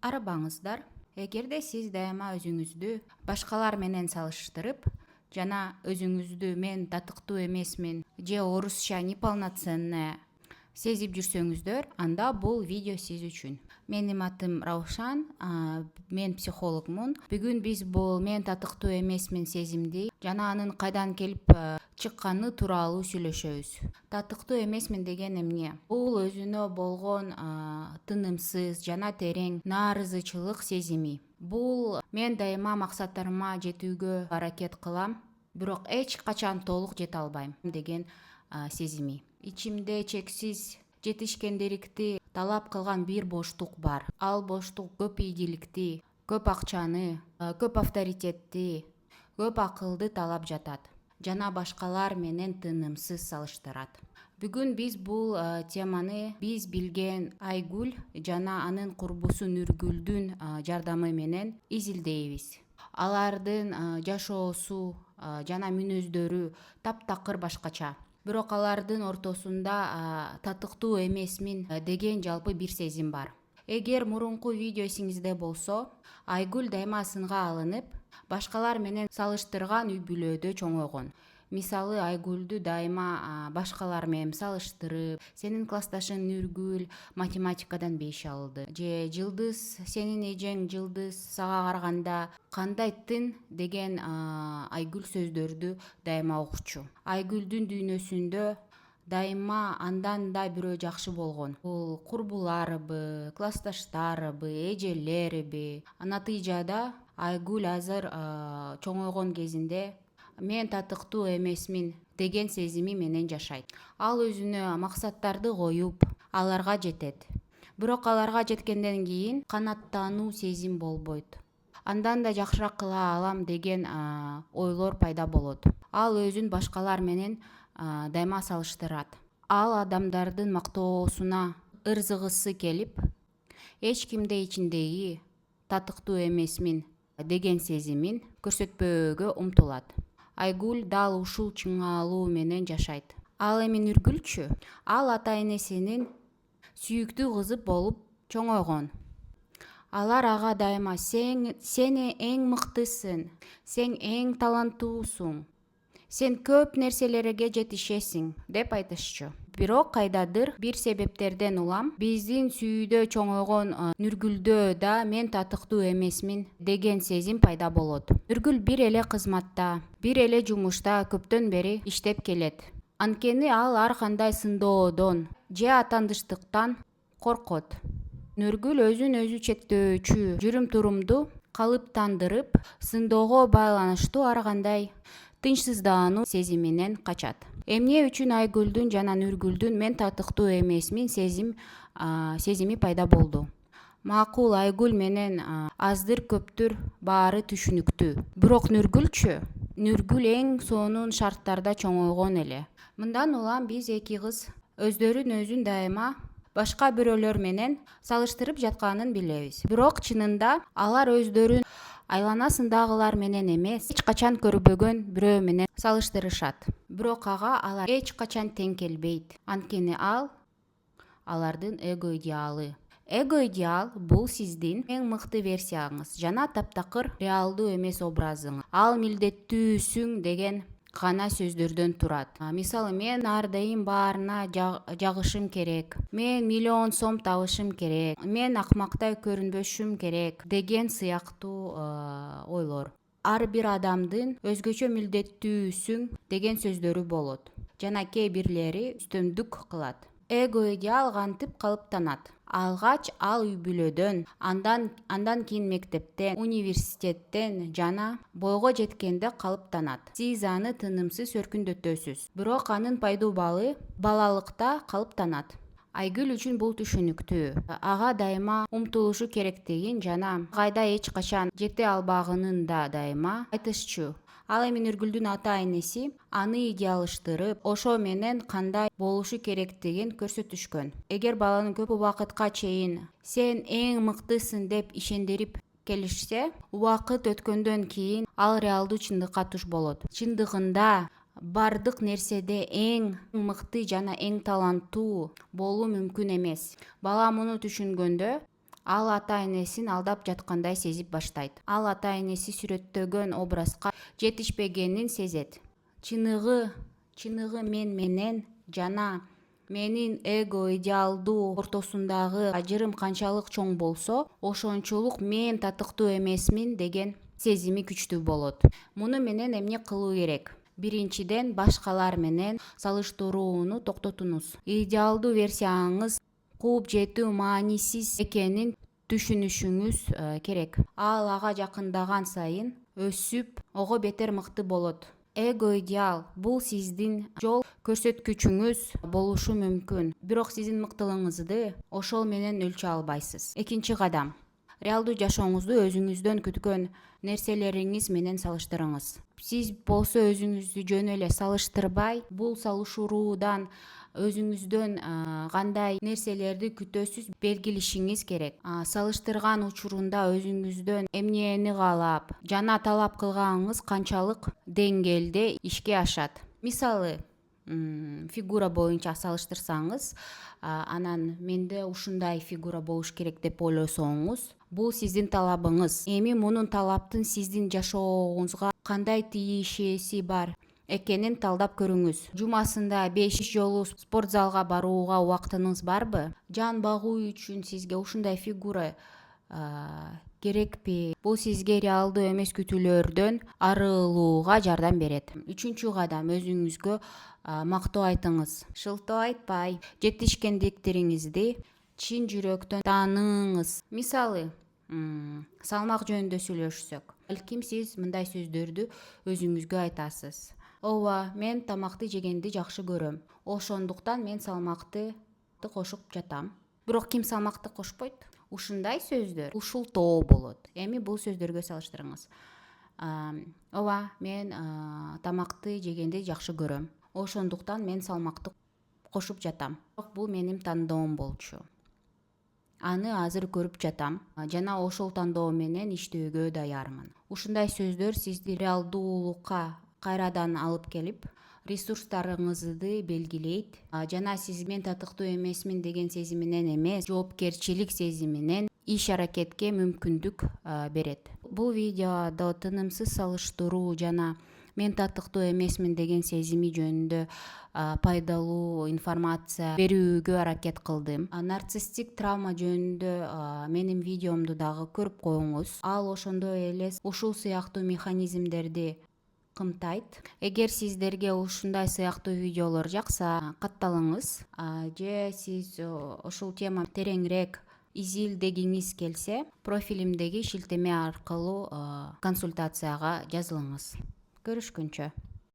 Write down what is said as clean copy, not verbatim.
Арабаңыздар. Эгерде сиз дайыма өзүңүздү башкалар менен салыштырып, жана өзүңүздү мен татыктуу эмесмин же орусча неполноценная сезип жүрсөңүздөр, анда бул видео сиз үчүн. Менин атым Раушан, мен психологмун. Бүгүн биз бул мен татыктуу эмесмин сезимди жана анын кайдан келип чыкканы тууралуу сүйлөшөбүз. Татыктуу эмесмин деген эмне? Бул өзүнө болгон тынымсыз жана терең нааразычылык сезими. Бул мен дайыма максаттарыма жетүүгө аракет кылам, бирок эч качан толук жете албайм деген сезими. Ичимде чексиз жетишкендиликти талап кылган бир боштук бар. Ал боштук көп ийгиликти, көп акчаны, көп авторитетти, көп акылды талап жатат жана башкалар менен тынымсыз салыштырат. Бүгүн биз бул теманы биз билген Айгүл жана анын курбусу Нургүлдүн жардамы менен изилдейбиз. Алардын жашоосу жана мүнөздөрү таптакыр башкача. Бирок алардын ортосунда татыктуу эмесмин деген жалпы бир сезим бар. Эгер мурунку видео эсиңизде болсо, Айгүл дайыма сынга алынып, башкалар менен салыштырган үй бүлөдө чоңойгон. Мисалы, Айгүлдү дайыма башкалар менен салыштырып, сенин классташың Нургүл математикадан 5 алды, же Жылдыз, сенин эжең Жылдыз сага караганда кандай тын деген Айгүл сөздөрдү дайыма угучу. Айгүлдүн дүйнөсүндө дайыма андан да бирөө жакшы болгон. Бул курбуларыбы, классташтарыбы, эжелериби. Натыйжада Айгүл азыр чоңойгон кезинде мен татыктуу эмесмин деген сезими менен жашайт. Ал өзүнө максаттарды коюп, аларга жетет. Бирок аларга жеткенден кийин канаттануу сезим болбойт. Андан да жакшыраак кыла алам деген ойлор пайда болот. Ал өзүн башкалар менен дайыма салыштырат. Ал адамдардын мактоосуна ырзыгысы келип, эч кимде ичиндеги татыктуу эмесмин деген сезимин көрсөтпөөгө умтулат. Айгүл дал ушул чыңалуу менен жашайт. Ал эми Нургүлчү? Ал ата энесинин сүйүктүү кызы болуп чоңойгон. Алар ага дайыма сен эң мыктысың, сен эң таланттуусуң, сен көп нерселерге жетишесиң деп айтышчу. Бирок кайдадыр бир себептерден улам биздин сүйүүдө чоңойгон Нургүлдө да мен татыктуу эмесмин деген сезим пайда болот. Нургүл бир эле кызматта, бир эле жумушта көптөн бери иштеп келет. Анткени ал ар кандай сындоодон же атандыштыктан коркот. Нургүл өзүн өзү чектөөчү жүрүм-турумду калыптандырып, сындоого байланыштуу ар кандай тынчсыздануу сезиминен качат. Эмне үчүн Айгүлдүн жана Нургүлдүн мен татыктуу эмесмин сезими пайда болду? Макул, Айгүл менен аздыр көптүр баары түшүнүктүү. Бирок Нургүлчү? Нургүл эң сонун шарттарда чоңойгон эле. Мындан улам биз эки кыз өздөрүн өзүн дайыма башка бирөөлөр менен салыштырып жатканын билебиз. Бирок чынында алар өздөрүн айланасындагылар менен эмес, эч качан көрбөгөн бирөө менен салыштырышат. Бирок ага алар эч качан тең келбейт. Анткени ал алардын эго идеалы. Эго идеал бул сиздин эң мыкты версияңыз жана таптакыр реалдуу эмес образыңыз. Ал милдеттүүсүң деген гана сөздөрдөн турат. Мисалы, мен ар дайым баарына жагышым керек, мен миллион сом табышым керек, мен акмактай көрүнбөшүм керек деген сыяктуу ойлор. Ар бир адамдын өзгөчө милдеттүүсүң деген сөздөрү болот жана кээ бирлери үстөмдүк кылат. Эго идеал кантип калыптанат? Алгач ал үй бүлөдөн, андан кийин мектептен, университеттен жана бойго жеткенде калыптанат. Сиз аны тынымсыз өркүндөтөсүз. Бирок анын пайдубалы балалыкта калыптанат. Айгүл үчүн бул түшүнүктүү. Ага дайыма умтулушу керектигин жана кайда эч качан жете албагынын да дайыма айтышчу. Ал эми Нургүлдүн ата энеси аны идеалыштырып, ошо менен кандай болушу керектигин көрсөтүшкөн. Эгер баланы көп убакытка чейин сен эң мыктысың деп ишендирип келишсе, убакыт өткөндөн кийин ал реалдуу чындыкка туш болот. Чындыгында бардык нерседе эң мыкты жана эң таланттуу болуу мүмкүн эмес. Бала муну түшүнгөндө ал ата энесин алдап жаткандай сезип баштайт. Ал ата энеси сүрөттөгөн образга жетишпегенин сезет. Чыныгы мен менен жана менин эго идеалдуу ортосундагы ажырым канчалык чоң болсо, ошончолук мен татыктуу эмесмин деген сезими күчтүү болот. Муну менен эмне кылуу керек? Биринчиден, башкалар менен салыштырууну токтотуңуз. Идеалдуу версияңыз кууп жетүү маанисиз экенин түшүнүшүңүз керек. Ал ага жакындаган сайын өсүп, ого бетер мыкты болот. Эго идеал бул сиздин жол көрсөткүчүңүз болушу мүмкүн, бирок сиздин мыктылыгыңызды ошол менен өлчө албайсыз. Экинчи кадам. Реалдуу жашооңузду өзүңүздөн күткөн нерселериңиз менен салыштырыңыз. Сиз болсо өзүңүздү жөн эле салыштырбай, бул салышыруудан өзүңүздөн кандай нерселерди күтөсүз белгилешиңиз керек. Салыштырган учурунда өзүңүздөн эмнени каалап жана талап кылганыңыз канчалык деңгээлде ишке ашат. Мисалы, фигура боюнча салыштырсаңыз, анан менде ушундай фигура болуш керек деп ойлосоңуз, бул сиздин талабыңыз. Эми мунун талаптын сиздин жашооңузга кандай тийишеси бар экенин талдап көрүңүз. Жумасында 5 жолу спорт залга барууга убактыңыз барбы? Жан багуу үчүн сизге ушундай фигура керекпи? Бул сизге реалдуу эмес күтүүлөрдөн арылууга жардам берет. Үчүнчү кадам, өзүңүзгө мактоо айтыңыз. Шылтоо айтпай, жетишкендиктериңизди чын жүрөктөн тааныңыз. Мисалы, салмак жөнүндө сүйлөшсөк, балким сиз мындай сөздөрдү өзүңүзгө айтасыз. Ооба, мен тамакты жегенди жакшы көрөм. Ошондуктан мен салмакты кошуп жатам. Бирок ким салмакты кошпойт? Ушундай сөздөр ушултоо болот. Эми бул сөздөргө салыштырыңыз. Ооба, мен тамакты жегенди жакшы көрөм. Ошондуктан мен салмакты кошуп жатам. Бирок бул менин тандоом болчу. Аны азыр көрүп жатам жана ошол тандоо менен иштөөгө даярмын. Ушундай сөздөр сизди реалдуулукка кайрадан алып келип, ресурстарыңызды белгилейт жана сиз мен татыктуу эмесмин деген сезиминен эмес, жоопкерчилик сезиминен иш аракетке мүмкүндүк берет. Бул видеодо тынымсыз салыштыруу жана мен татыктуу эмесмин деген сезими жөнүндө пайдалуу информация берүүгө аракет кылдым. Нарциссик травма жөнүндө менин видеомду дагы көрүп коюңуз. Ал ошондой эле ушул сыяктуу механизмдерди камтайт. Эгер сиздерге ушундай сыяктуу видеолор жакса, катталыңыз. Же сиз ушул тема тереңирээк изилдегиңиз келсе, профилимдеги шилтеме аркылуу консультацияга жазылыңыз. Көрүшкөнчө.